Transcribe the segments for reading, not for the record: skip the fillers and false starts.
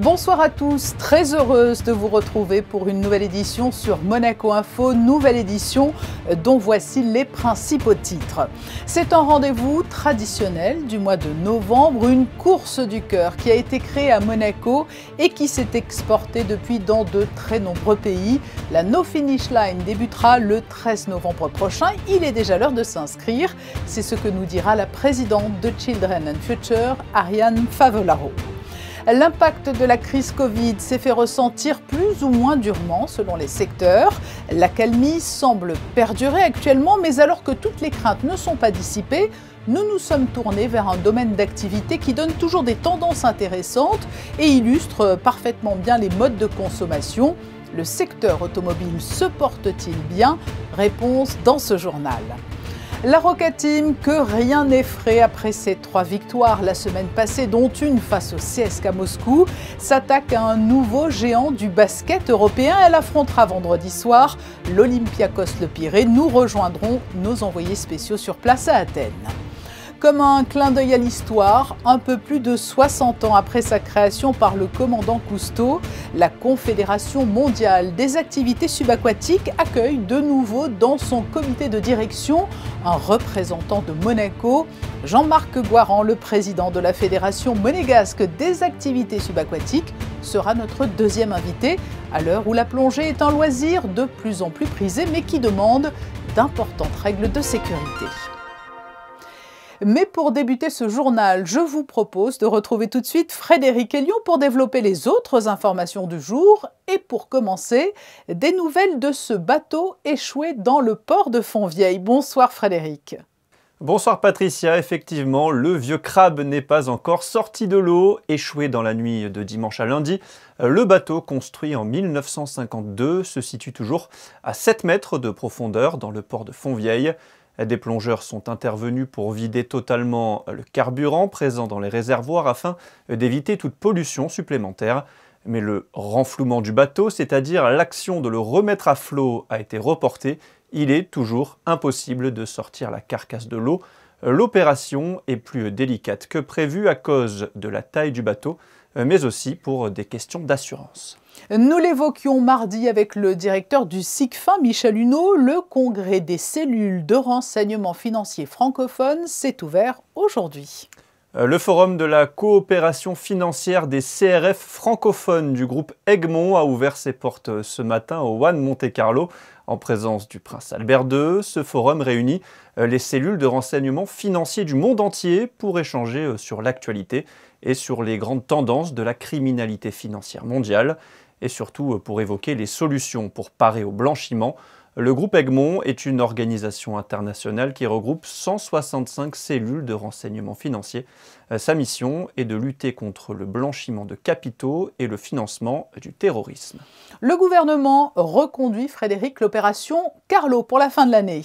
Bonsoir à tous, très heureuse de vous retrouver pour une nouvelle édition sur Monaco Info, nouvelle édition dont voici les principaux titres. C'est un rendez-vous traditionnel du mois de novembre, une course du cœur qui a été créée à Monaco et qui s'est exportée depuis dans de très nombreux pays. La No Finish Line débutera le 13 novembre prochain, il est déjà l'heure de s'inscrire, c'est ce que nous dira la présidente de Children and Future, Ariane Favolaro. L'impact de la crise Covid s'est fait ressentir plus ou moins durement selon les secteurs. L'accalmie semble perdurer actuellement, mais alors que toutes les craintes ne sont pas dissipées, nous nous sommes tournés vers un domaine d'activité qui donne toujours des tendances intéressantes et illustre parfaitement bien les modes de consommation. Le secteur automobile se porte-t-il bien? Réponse dans ce journal. La Roca Team, que rien n'effraie après ses 3 victoires la semaine passée, dont une face au CSKA Moscou, s'attaque à un nouveau géant du basket européen. Elle affrontera vendredi soir l'Olympiakos Le Pirée. Nous rejoindrons nos envoyés spéciaux sur place à Athènes. Comme un clin d'œil à l'histoire, un peu plus de 60 ans après sa création par le commandant Cousteau, la Confédération mondiale des activités subaquatiques accueille de nouveau dans son comité de direction un représentant de Monaco. Jean-Marc Goiran, le président de la Fédération monégasque des activités subaquatiques, sera notre deuxième invité à l'heure où la plongée est un loisir de plus en plus prisé mais qui demande d'importantes règles de sécurité. Mais pour débuter ce journal, je vous propose de retrouver tout de suite Frédéric Hélion pour développer les autres informations du jour. Et pour commencer, des nouvelles de ce bateau échoué dans le port de Fontvieille. Bonsoir Frédéric. Bonsoir Patricia, effectivement, le vieux crabe n'est pas encore sorti de l'eau. Échoué dans la nuit de dimanche à lundi, le bateau construit en 1952 se situe toujours à 7 mètres de profondeur dans le port de Fontvieille. Des plongeurs sont intervenus pour vider totalement le carburant présent dans les réservoirs afin d'éviter toute pollution supplémentaire. Mais le renflouement du bateau, c'est-à-dire l'action de le remettre à flot, a été reporté. Il est toujours impossible de sortir la carcasse de l'eau. L'opération est plus délicate que prévu à cause de la taille du bateau, mais aussi pour des questions d'assurance. Nous l'évoquions mardi avec le directeur du SICFIN, Michel Huneau. Le congrès des cellules de renseignement financier francophones s'est ouvert aujourd'hui. Le forum de la coopération financière des CRF francophones du groupe Egmont a ouvert ses portes ce matin au One Monte-Carlo en présence du prince Albert II. Ce forum réunit les cellules de renseignement financier du monde entier pour échanger sur l'actualité et sur les grandes tendances de la criminalité financière mondiale et surtout pour évoquer les solutions pour parer au blanchiment. Le groupe Egmont est une organisation internationale qui regroupe 165 cellules de renseignement financier. Sa mission est de lutter contre le blanchiment de capitaux et le financement du terrorisme. Le gouvernement reconduit, Frédéric, l'opération Carlo pour la fin de l'année.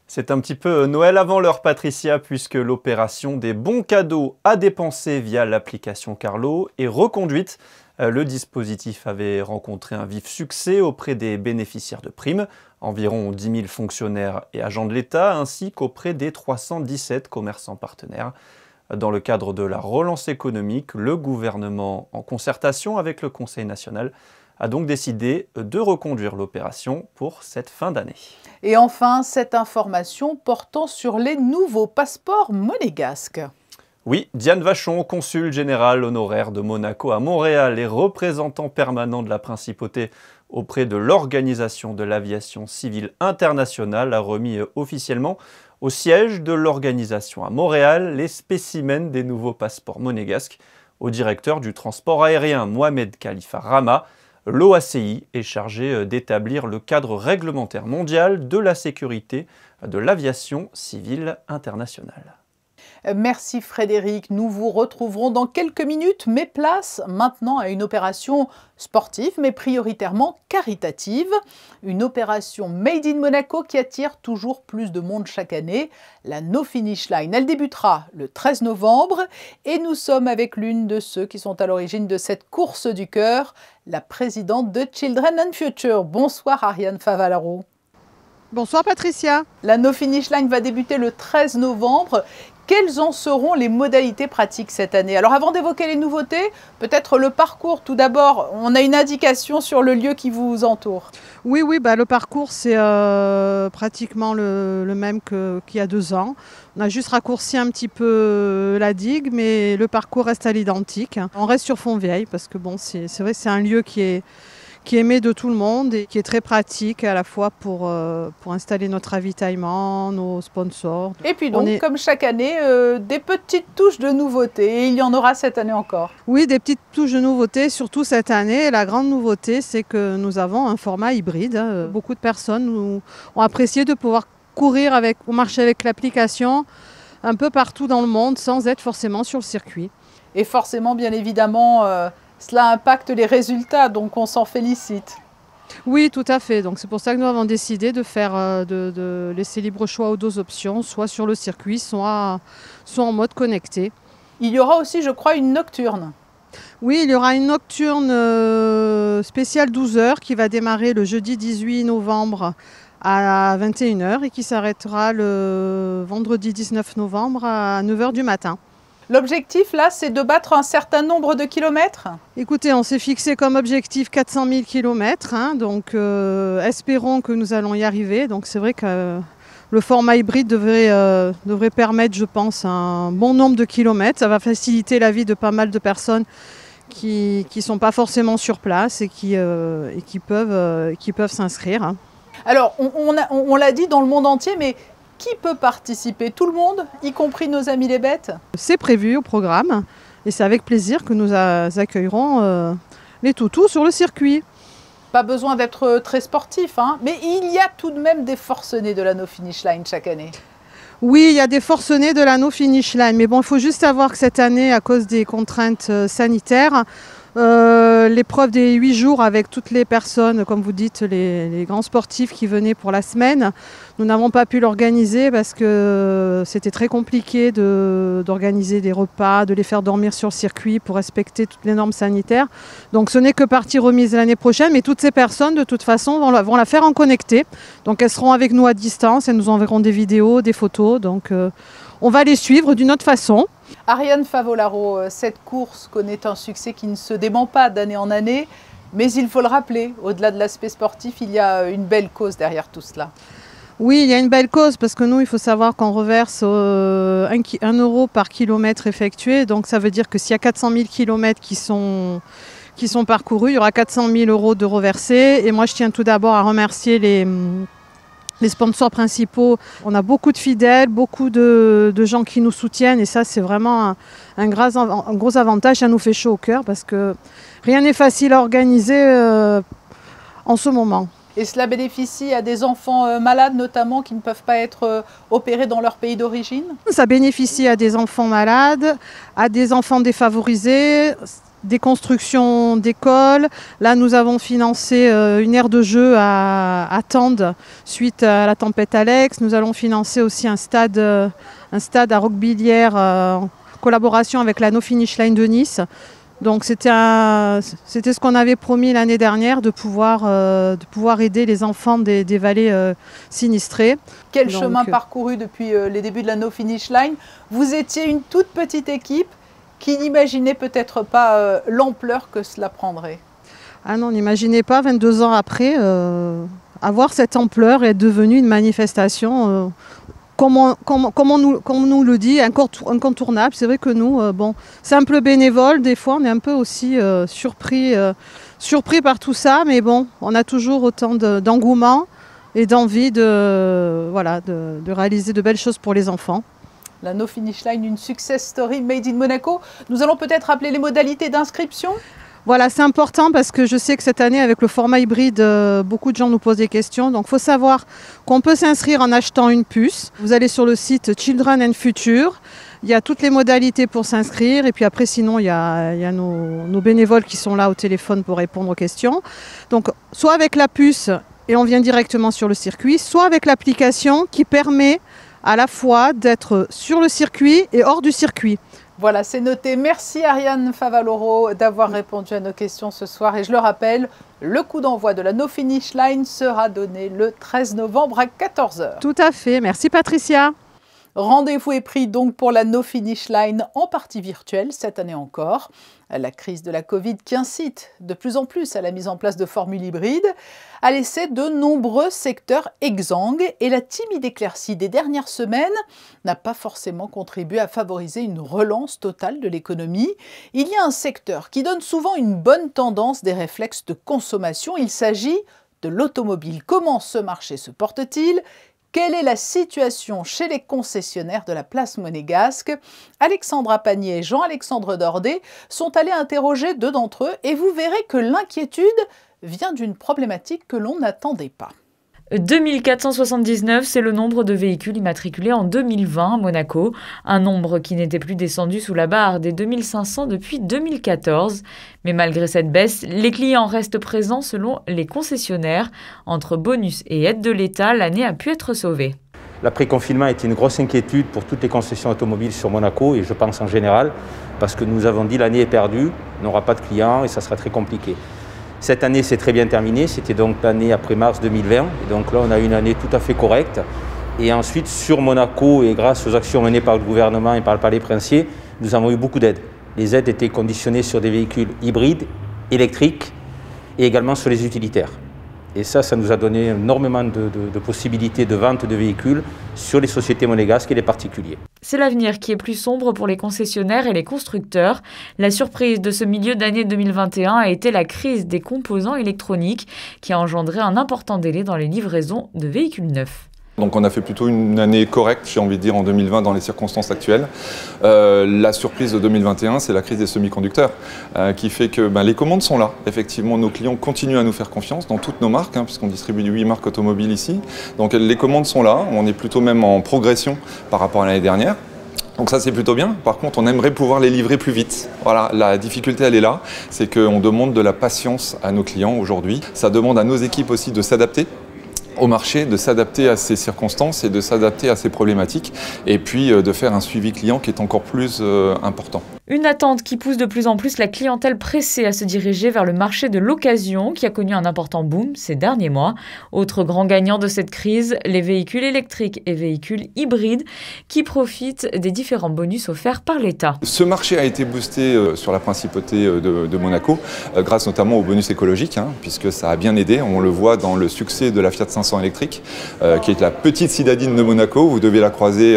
C'est un petit peu Noël avant l'heure, Patricia, puisque l'opération des bons cadeaux à dépenser via l'application Carlo est reconduite. Le dispositif avait rencontré un vif succès auprès des bénéficiaires de primes, environ 10 000 fonctionnaires et agents de l'État, ainsi qu'auprès des 317 commerçants partenaires. Dans le cadre de la relance économique, le gouvernement, en concertation avec le Conseil national, a donc décidé de reconduire l'opération pour cette fin d'année. Et enfin, cette information portant sur les nouveaux passeports monégasques. Oui, Diane Vachon, consul général honoraire de Monaco à Montréal et représentant permanent de la principauté auprès de l'Organisation de l'aviation civile internationale, a remis officiellement au siège de l'organisation à Montréal les spécimens des nouveaux passeports monégasques au directeur du transport aérien Mohamed Khalifa Rama. L'OACI est chargé d'établir le cadre réglementaire mondial de la sécurité de l'aviation civile internationale. Merci Frédéric, nous vous retrouverons dans quelques minutes, mais place maintenant à une opération sportive, mais prioritairement caritative. Une opération Made in Monaco qui attire toujours plus de monde chaque année. La No Finish Line, elle débutera le 13 novembre et nous sommes avec l'une de ceux qui sont à l'origine de cette course du cœur, la présidente de Children and Future. Bonsoir Ariane Favolaro. Bonsoir Patricia. La No Finish Line va débuter le 13 novembre. Quelles en seront les modalités pratiques cette année? Alors avant d'évoquer les nouveautés, peut-être le parcours tout d'abord. On a une indication sur le lieu qui vous entoure. Oui, le parcours c'est pratiquement le même qu'il y a 2 ans. On a juste raccourci un petit peu la digue, mais le parcours reste à l'identique. On reste sur Fontvieille parce que bon, c'est vrai que c'est un lieu qui est aimé de tout le monde et qui est très pratique à la fois pour installer notre ravitaillement, nos sponsors. Et puis donc, comme chaque année, des petites touches de nouveauté. Et il y en aura cette année encore. Oui, des petites touches de nouveauté, surtout cette année. La grande nouveauté, c'est que nous avons un format hybride. Beaucoup de personnes ont apprécié de pouvoir courir ou marcher avec l'application un peu partout dans le monde sans être forcément sur le circuit. Et forcément, bien évidemment, cela impacte les résultats, donc on s'en félicite. Oui, tout à fait. Donc c'est pour ça que nous avons décidé de laisser libre choix aux 2 options, soit sur le circuit, soit en mode connecté. Il y aura aussi, je crois, une nocturne. Oui, il y aura une nocturne spéciale 12 h qui va démarrer le jeudi 18 novembre à 21 h et qui s'arrêtera le vendredi 19 novembre à 9 h du matin. L'objectif, là, c'est de battre un certain nombre de kilomètres? Écoutez, on s'est fixé comme objectif 400 000 km, donc espérons que nous allons y arriver. Donc c'est vrai que le format hybride devrait permettre, je pense, un bon nombre de kilomètres. Ça va faciliter la vie de pas mal de personnes qui ne sont pas forcément sur place et qui peuvent s'inscrire. Alors, on l'a dit dans le monde entier, mais qui peut participer? Tout le monde, y compris nos amis les bêtes? C'est prévu au programme et c'est avec plaisir que nous accueillerons les toutous sur le circuit. Pas besoin d'être très sportif, hein, mais il y a tout de même des forcenés de la No Finish Line chaque année. Oui, il y a des forcenés de la No Finish Line, mais bon, il faut juste savoir que cette année, à cause des contraintes sanitaires, l'épreuve des 8 jours avec toutes les personnes, comme vous dites, les grands sportifs qui venaient pour la semaine, nous n'avons pas pu l'organiser parce que c'était très compliqué d'organiser des repas, de les faire dormir sur le circuit pour respecter toutes les normes sanitaires. Donc ce n'est que partie remise l'année prochaine, mais toutes ces personnes de toute façon vont la faire en connecté. Donc elles seront avec nous à distance, elles nous enverront des vidéos, des photos, donc on va les suivre d'une autre façon. Ariane Favolaro, cette course connaît un succès qui ne se dément pas d'année en année, mais il faut le rappeler, au-delà de l'aspect sportif, il y a une belle cause derrière tout cela. Oui, il y a une belle cause parce que nous, il faut savoir qu'on reverse 1 euro par kilomètre effectué. Donc ça veut dire que s'il y a 400 000 kilomètres qui sont parcourus, il y aura 400 000 euros de reversés. Et moi, je tiens tout d'abord à remercier les sponsors principaux. On a beaucoup de fidèles, beaucoup de gens qui nous soutiennent et ça c'est vraiment un gros avantage. Ça nous fait chaud au cœur parce que rien n'est facile à organiser en ce moment. Et cela bénéficie à des enfants malades notamment qui ne peuvent pas être opérés dans leur pays d'origine? Ça bénéficie à des enfants malades, à des enfants défavorisés, des constructions d'écoles. Là, nous avons financé une aire de jeu à Tende suite à la tempête Alex. Nous allons financer aussi un stade à Roquebillière en collaboration avec la No Finish Line de Nice. Donc c'était ce qu'on avait promis l'année dernière, de pouvoir aider les enfants des vallées sinistrées. Quel chemin parcouru depuis les débuts de la No Finish Line. Vous étiez une toute petite équipe qui n'imaginait peut-être pas l'ampleur que cela prendrait. Ah non, on n'imaginait pas, 22 ans après, avoir cette ampleur et être devenue une manifestation comme on nous le dit, incontournable. C'est vrai que nous, simple bénévole, des fois on est un peu aussi surpris par tout ça, mais bon, on a toujours autant d'engouement et d'envie de réaliser de belles choses pour les enfants. La No Finish Line, une success story made in Monaco. Nous allons peut-être rappeler les modalités d'inscription. Voilà, c'est important parce que je sais que cette année, avec le format hybride, beaucoup de gens nous posent des questions. Donc, il faut savoir qu'on peut s'inscrire en achetant une puce. Vous allez sur le site Children and Future. Il y a toutes les modalités pour s'inscrire. Et puis après, sinon, il y a nos bénévoles qui sont là au téléphone pour répondre aux questions. Donc, soit avec la puce et on vient directement sur le circuit, soit avec l'application qui permet à la fois d'être sur le circuit et hors du circuit. Voilà, c'est noté. Merci Ariane Favaloro d'avoir répondu à nos questions ce soir. Et je le rappelle, le coup d'envoi de la No Finish Line sera donné le 13 novembre à 14 h. Tout à fait. Merci Patricia. Rendez-vous est pris donc pour la No Finish Line en partie virtuelle cette année encore. La crise de la Covid qui incite de plus en plus à la mise en place de formules hybrides a laissé de nombreux secteurs exsangues et la timide éclaircie des dernières semaines n'a pas forcément contribué à favoriser une relance totale de l'économie. Il y a un secteur qui donne souvent une bonne tendance des réflexes de consommation. Il s'agit de l'automobile. Comment ce marché se porte-t-il ? Quelle est la situation chez les concessionnaires de la place monégasque? Alexandra Panier et Jean-Alexandre Dordet sont allés interroger deux d'entre eux et vous verrez que l'inquiétude vient d'une problématique que l'on n'attendait pas. 2479, c'est le nombre de véhicules immatriculés en 2020 à Monaco, un nombre qui n'était plus descendu sous la barre des 2500 depuis 2014. Mais malgré cette baisse, les clients restent présents selon les concessionnaires. Entre bonus et aide de l'État, l'année a pu être sauvée. L'après-confinement était une grosse inquiétude pour toutes les concessions automobiles sur Monaco et je pense en général, parce que nous avons dit l'année est perdue, on n'aura pas de clients et ça sera très compliqué. Cette année s'est très bien terminée, c'était donc l'année après mars 2020, et donc là on a une année tout à fait correcte. Et ensuite sur Monaco, et grâce aux actions menées par le gouvernement et par le Palais Princier, nous avons eu beaucoup d'aides. Les aides étaient conditionnées sur des véhicules hybrides, électriques et également sur les utilitaires. Et ça nous a donné énormément de possibilités de vente de véhicules sur les sociétés monégasques et les particuliers. C'est l'avenir qui est plus sombre pour les concessionnaires et les constructeurs. La surprise de ce milieu d'année 2021 a été la crise des composants électroniques qui a engendré un important délai dans les livraisons de véhicules neufs. Donc on a fait plutôt une année correcte, j'ai envie de dire, en 2020 dans les circonstances actuelles. La surprise de 2021, c'est la crise des semi-conducteurs qui fait que les commandes sont là. Effectivement, nos clients continuent à nous faire confiance dans toutes nos marques, puisqu'on distribue 8 marques automobiles ici. Donc les commandes sont là, on est plutôt même en progression par rapport à l'année dernière. Donc ça c'est plutôt bien, par contre on aimerait pouvoir les livrer plus vite. Voilà, la difficulté elle est là, c'est qu'on demande de la patience à nos clients aujourd'hui. Ça demande à nos équipes aussi de s'adapter au marché, de s'adapter à ces circonstances et de s'adapter à ces problématiques et puis de faire un suivi client qui est encore plus important. Une attente qui pousse de plus en plus la clientèle pressée à se diriger vers le marché de l'occasion qui a connu un important boom ces derniers mois. Autre grand gagnant de cette crise, les véhicules électriques et véhicules hybrides qui profitent des différents bonus offerts par l'État. Ce marché a été boosté sur la principauté de Monaco grâce notamment au bonus écologique puisque ça a bien aidé. On le voit dans le succès de la Fiat 500 électrique qui est la petite citadine de Monaco. Vous devez la croiser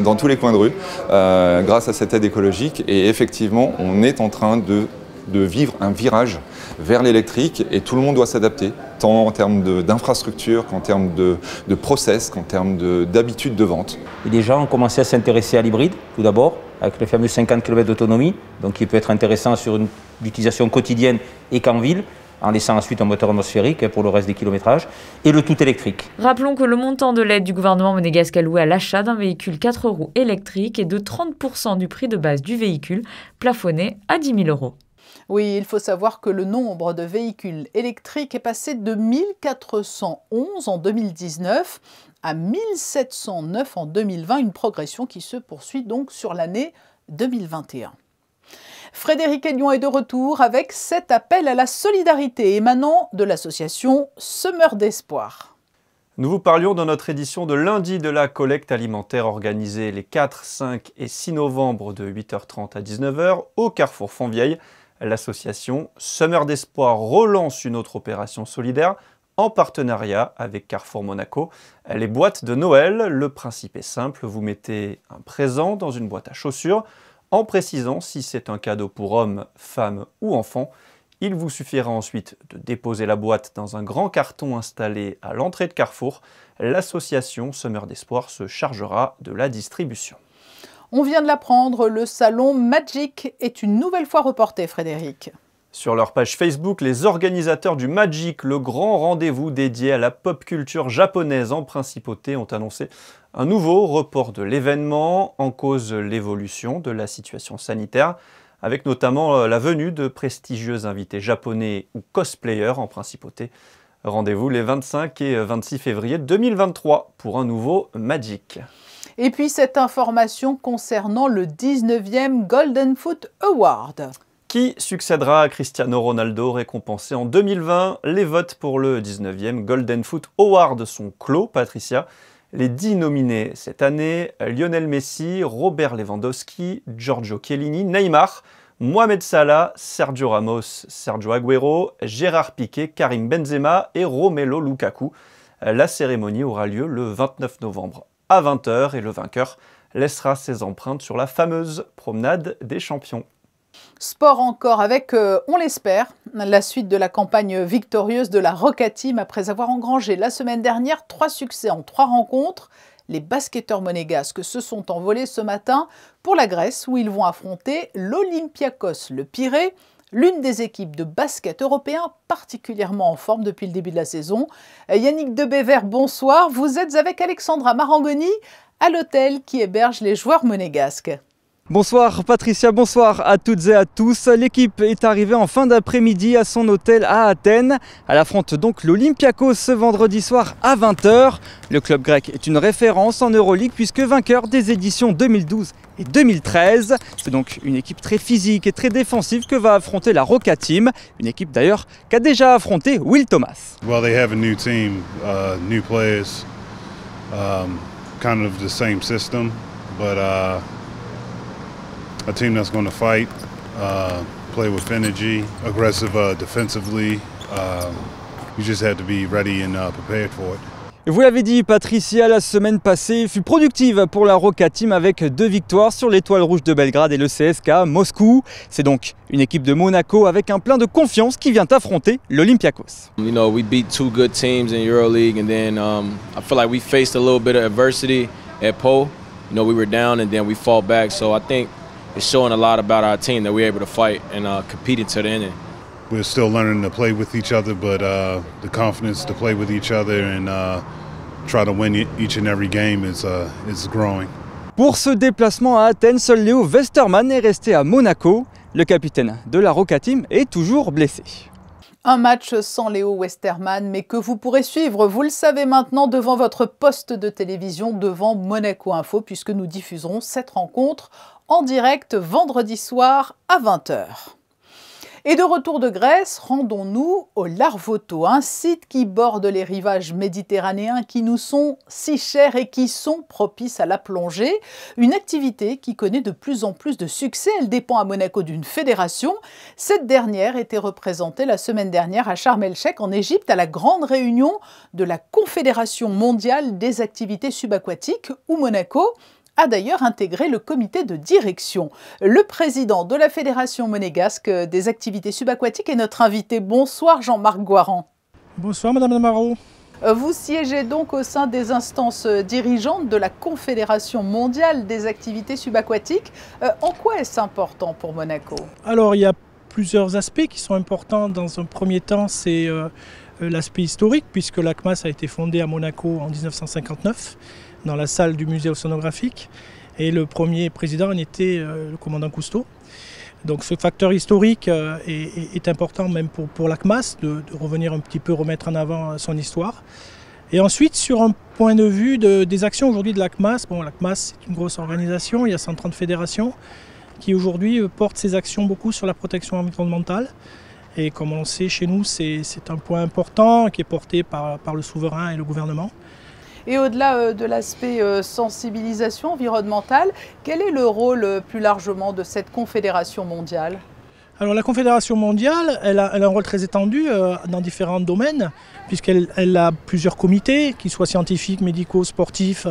dans tous les coins de rue grâce à cette aide écologique. Et effectivement, on est en train de vivre un virage vers l'électrique et tout le monde doit s'adapter, tant en termes d'infrastructure qu'en termes de process, qu'en termes d'habitude de vente. Et les gens ont commencé à s'intéresser à l'hybride, tout d'abord, avec les fameux 50 km d'autonomie, donc qui peut être intéressant sur une utilisation quotidienne et qu'en ville, en laissant ensuite un moteur atmosphérique pour le reste des kilométrages, et le tout électrique. Rappelons que le montant de l'aide du gouvernement monégasque alloué à l'achat d'un véhicule 4 roues électrique est de 30% du prix de base du véhicule, plafonné à 10 000 €. Oui, il faut savoir que le nombre de véhicules électriques est passé de 1411 en 2019 à 1709 en 2020, une progression qui se poursuit donc sur l'année 2021. Frédéric Hélion est de retour avec cet appel à la solidarité émanant de l'association Semeurs d'Espoir. Nous vous parlions dans notre édition de lundi de la collecte alimentaire organisée les 4, 5 et 6 novembre de 8h30 à 19h au Carrefour Fontvieille. L'association Semeurs d'Espoir relance une autre opération solidaire en partenariat avec Carrefour Monaco. Les boîtes de Noël, le principe est simple, vous mettez un présent dans une boîte à chaussures en précisant si c'est un cadeau pour hommes, femmes ou enfants. Il vous suffira ensuite de déposer la boîte dans un grand carton installé à l'entrée de Carrefour. L'association Semeurs d'Espoir se chargera de la distribution. On vient de l'apprendre, le salon Magic est une nouvelle fois reporté, Frédéric. Sur leur page Facebook, les organisateurs du Magic, le grand rendez-vous dédié à la pop culture japonaise en principauté, ont annoncé un nouveau report de l'événement, en cause l'évolution de la situation sanitaire, avec notamment la venue de prestigieux invités japonais ou cosplayers en principauté. Rendez-vous les 25 et 26 février 2023 pour un nouveau Magic. Et puis cette information concernant le 19e Golden Foot Award. Qui succédera à Cristiano Ronaldo, récompensé en 2020? Les votes pour le 19e Golden Foot Award sont clos, Patricia. Les 10 nominés cette année, Lionel Messi, Robert Lewandowski, Giorgio Chiellini, Neymar, Mohamed Salah, Sergio Ramos, Sergio Agüero, Gérard Piqué, Karim Benzema et Romelu Lukaku. La cérémonie aura lieu le 29 novembre à 20 h et le vainqueur laissera ses empreintes sur la fameuse promenade des champions. Sport encore avec, on l'espère, la suite de la campagne victorieuse de la Roca Team après avoir engrangé la semaine dernière 3 succès en 3 rencontres. Les basketteurs monégasques se sont envolés ce matin pour la Grèce où ils vont affronter l'Olympiakos le Pirée, l'une des équipes de basket européen particulièrement en forme depuis le début de la saison. Yannick Debévert, bonsoir. Vous êtes avec Alexandra Marangoni à l'hôtel qui héberge les joueurs monégasques. Bonsoir Patricia, bonsoir à toutes et à tous. L'équipe est arrivée en fin d'après-midi à son hôtel à Athènes. Elle affronte donc l'Olympiakos ce vendredi soir à 20 h. Le club grec est une référence en Euroleague puisque vainqueur des éditions 2012 et 2013. C'est donc une équipe très physique et très défensive que va affronter la Roca Team. Une équipe d'ailleurs qu'a déjà affronté Will Thomas. Well, they have a new team, new players, kind of the same system, but a team that's going to fight, play with energy, aggressive defensively. You just have to be ready and prepared for it. Vous l'avez dit Patricia, la semaine passée fut productive pour la Roca Team avec 2 victoires sur l'Étoile Rouge de Belgrade et le CSKA Moscou. C'est donc une équipe de Monaco avec un plein de confiance qui vient affronter l'Olympiakos. You know, we beat 2 good teams in EuroLeague and then I feel like we faced a little bit of adversity at Pau. You know, we were down and then we fought back, so I think it's showing a lot about our team that we're able to fight and compete until the end. We're still learning to play with each other, but the confidence to play with each other and try to win each and every game is growing. Pour ce déplacement à Athènes, seul Léo Westermann est resté à Monaco. Le capitaine de la Roca Team est toujours blessé. Un match sans Léo Westermann, mais que vous pourrez suivre, vous le savez maintenant, devant votre poste de télévision, devant Monaco Info, puisque nous diffuserons cette rencontre en direct vendredi soir à 20 h. Et de retour de Grèce, rendons-nous au Larvoto, un site qui borde les rivages méditerranéens qui nous sont si chers et qui sont propices à la plongée. Une activité qui connaît de plus en plus de succès. Elle dépend à Monaco d'une fédération. Cette dernière était représentée la semaine dernière à Sharm el-Sheikh en Égypte à la grande réunion de la Confédération mondiale des activités subaquatiques où Monaco a d'ailleurs intégré le comité de direction. Le président de la Fédération monégasque des activités subaquatiques est notre invité. Bonsoir Jean-Marc Goiran. Bonsoir Madame Lamaro. Vous siégez donc au sein des instances dirigeantes de la Confédération mondiale des activités subaquatiques. En quoi est-ce important pour Monaco? Alors il y a plusieurs aspects qui sont importants. Dans un premier temps, c'est l'aspect historique puisque l'ACMAS a été fondée à Monaco en 1959. Dans la salle du musée océanographique et le premier président en était le commandant Cousteau. Donc ce facteur historique est important même pour l'ACMAS de revenir un petit peu remettre en avant son histoire. Et ensuite sur un point de vue des actions aujourd'hui de l'ACMAS, bon l'ACMAS c'est une grosse organisation, il y a 130 fédérations qui aujourd'hui portent ses actions beaucoup sur la protection environnementale. Et comme on le sait chez nous c'est un point important qui est porté par le souverain et le gouvernement. Et au-delà de l'aspect sensibilisation environnementale, quel est le rôle plus largement de cette confédération mondiale? Alors la confédération mondiale, elle a un rôle très étendu dans différents domaines, puisqu'elle a plusieurs comités, qu'ils soient scientifiques, médicaux, sportifs.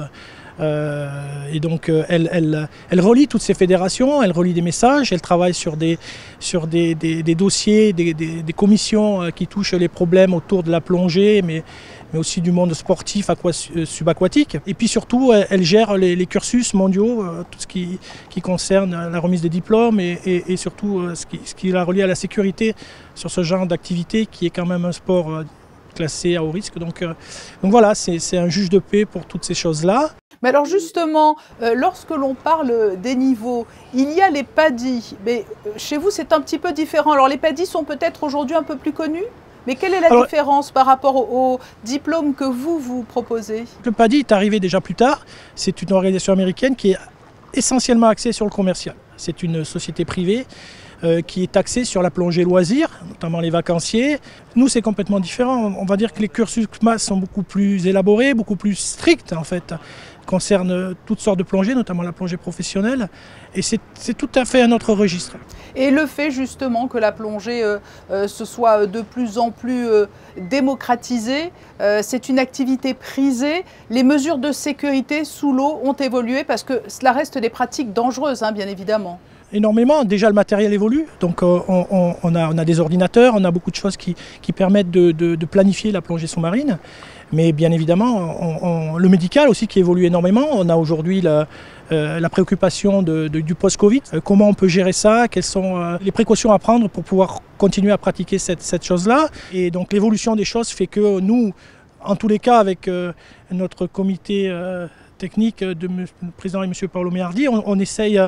Et donc elle relie toutes ces fédérations, elle relie des messages, elle travaille sur des dossiers, des commissions qui touchent les problèmes autour de la plongée, mais aussi du monde sportif subaquatique. Et puis surtout, elle gère les cursus mondiaux, tout ce qui concerne la remise des diplômes et surtout ce qui la relie à la sécurité sur ce genre d'activité qui est quand même un sport classé à haut risque. Donc voilà, c'est un juge de paix pour toutes ces choses-là. Mais alors justement, lorsque l'on parle des niveaux, il y a les PADI, mais chez vous c'est un petit peu différent. Alors les PADI sont peut-être aujourd'hui un peu plus connus, mais quelle est la différence par rapport au diplôme que vous proposez? Le PADI est arrivé déjà plus tard. C'est une organisation américaine qui est essentiellement axée sur le commercial. C'est une société privée qui est axé sur la plongée loisir, notamment les vacanciers. Nous, c'est complètement différent. On va dire que les cursus CMAS sont beaucoup plus élaborés, beaucoup plus stricts en fait, concernent toutes sortes de plongées, notamment la plongée professionnelle. Et c'est tout à fait un autre registre. Et le fait justement que la plongée se soit de plus en plus démocratisée, c'est une activité prisée. Les mesures de sécurité sous l'eau ont évolué parce que cela reste des pratiques dangereuses, hein, bien évidemment. Énormément. Déjà, le matériel évolue. Donc, on a des ordinateurs, on a beaucoup de choses qui permettent de planifier la plongée sous-marine. Mais bien évidemment, le médical aussi qui évolue énormément. On a aujourd'hui la préoccupation du post-Covid. Comment on peut gérer ça? Quelles sont les précautions à prendre pour pouvoir continuer à pratiquer cette chose-là? Et donc, l'évolution des choses fait que nous, en tous les cas, avec notre comité technique de le président et M. Paolo Meardi, on essaye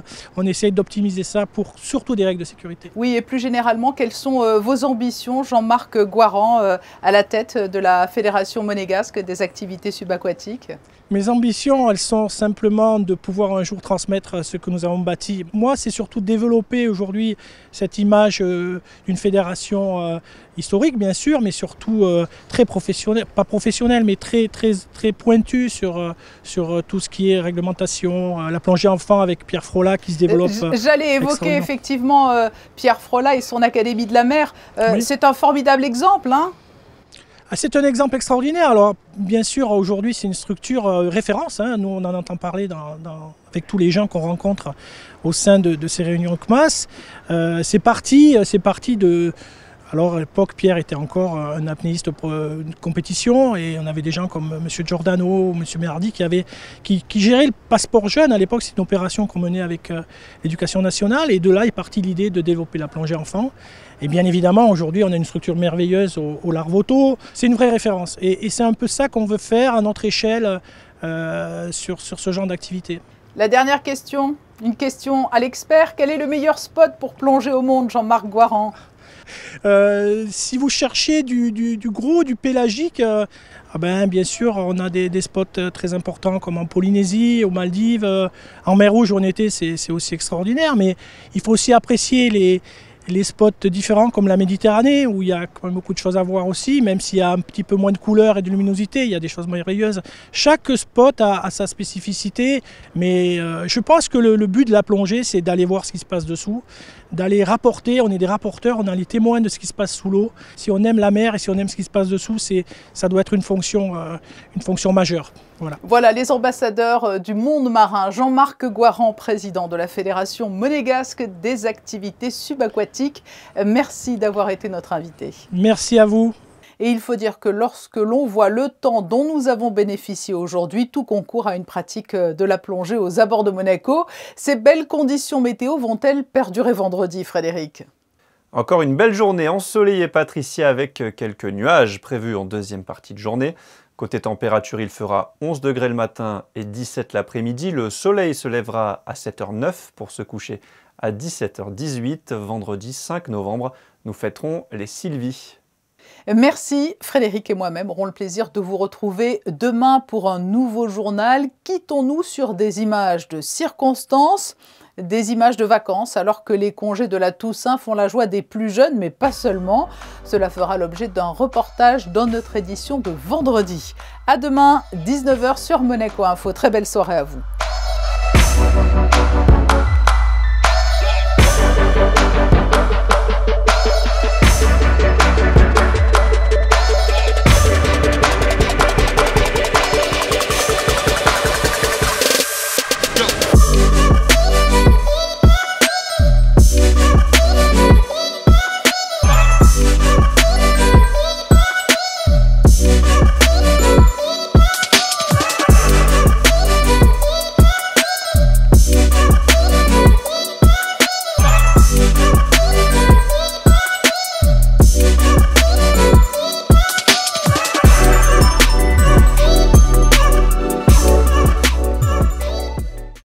d'optimiser ça pour surtout des règles de sécurité. Oui, et plus généralement, quelles sont vos ambitions, Jean-Marc Goiran, à la tête de la Fédération monégasque des activités subaquatiques? Mes ambitions, elles sont simplement de pouvoir un jour transmettre ce que nous avons bâti. Moi, c'est surtout développer aujourd'hui cette image d'une fédération historique, bien sûr, mais surtout très professionnelle, pas professionnelle, mais très pointue sur tout ce qui est réglementation, la plongée enfant avec Pierre Frola qui se développe. J'allais évoquer effectivement Pierre Frola et son Académie de la mer. Oui. C'est un formidable exemple, hein? C'est un exemple extraordinaire. Alors, bien sûr, aujourd'hui, c'est une structure référence. Hein. Nous, on en entend parler avec tous les gens qu'on rencontre au sein de ces réunions CMAS. C'est parti de... Alors, à l'époque, Pierre était encore un apnéiste de compétition et on avait des gens comme M. Giordano, M. Meardi qui géraient le passeport jeune. À l'époque, c'est une opération qu'on menait avec l'éducation nationale et de là est partie l'idée de développer la plongée enfant. Et bien évidemment, aujourd'hui, on a une structure merveilleuse au Larvoto. C'est une vraie référence et c'est un peu ça qu'on veut faire à notre échelle sur ce genre d'activité. La dernière question, une question à l'expert. Quel est le meilleur spot pour plonger au monde, Jean-Marc Goiran? Si vous cherchez du gros, du pélagique, bien sûr, on a des spots très importants comme en Polynésie, aux Maldives. En mer Rouge, où on était, c'est aussi extraordinaire, mais il faut aussi apprécier les spots différents comme la Méditerranée, où il y a quand même beaucoup de choses à voir aussi, même s'il y a un petit peu moins de couleurs et de luminosité, il y a des choses merveilleuses. Chaque spot a sa spécificité, mais je pense que le but de la plongée, c'est d'aller voir ce qui se passe dessous, d'aller rapporter, on est des rapporteurs, on est les témoins de ce qui se passe sous l'eau. Si on aime la mer et si on aime ce qui se passe dessous, ça doit être une fonction majeure. Voilà les ambassadeurs du monde marin. Jean-Marc Goiran, président de la Fédération monégasque des activités subaquatiques. Merci d'avoir été notre invité. Merci à vous. Et il faut dire que lorsque l'on voit le temps dont nous avons bénéficié aujourd'hui, tout concourt à une pratique de la plongée aux abords de Monaco. Ces belles conditions météo vont-elles perdurer vendredi, Frédéric? Encore une belle journée ensoleillée, Patricia, avec quelques nuages prévus en deuxième partie de journée. Côté température, il fera 11 degrés le matin et 17 l'après-midi. Le soleil se lèvera à 7h09 pour se coucher à 17h18. Vendredi 5 novembre, nous fêterons les Sylvies. Merci, Frédéric et moi-même aurons le plaisir de vous retrouver demain pour un nouveau journal. Quittons-nous sur des images de circonstances, des images de vacances, alors que les congés de la Toussaint font la joie des plus jeunes, mais pas seulement. Cela fera l'objet d'un reportage dans notre édition de vendredi. À demain, 19h sur Monaco Info. Très belle soirée à vous.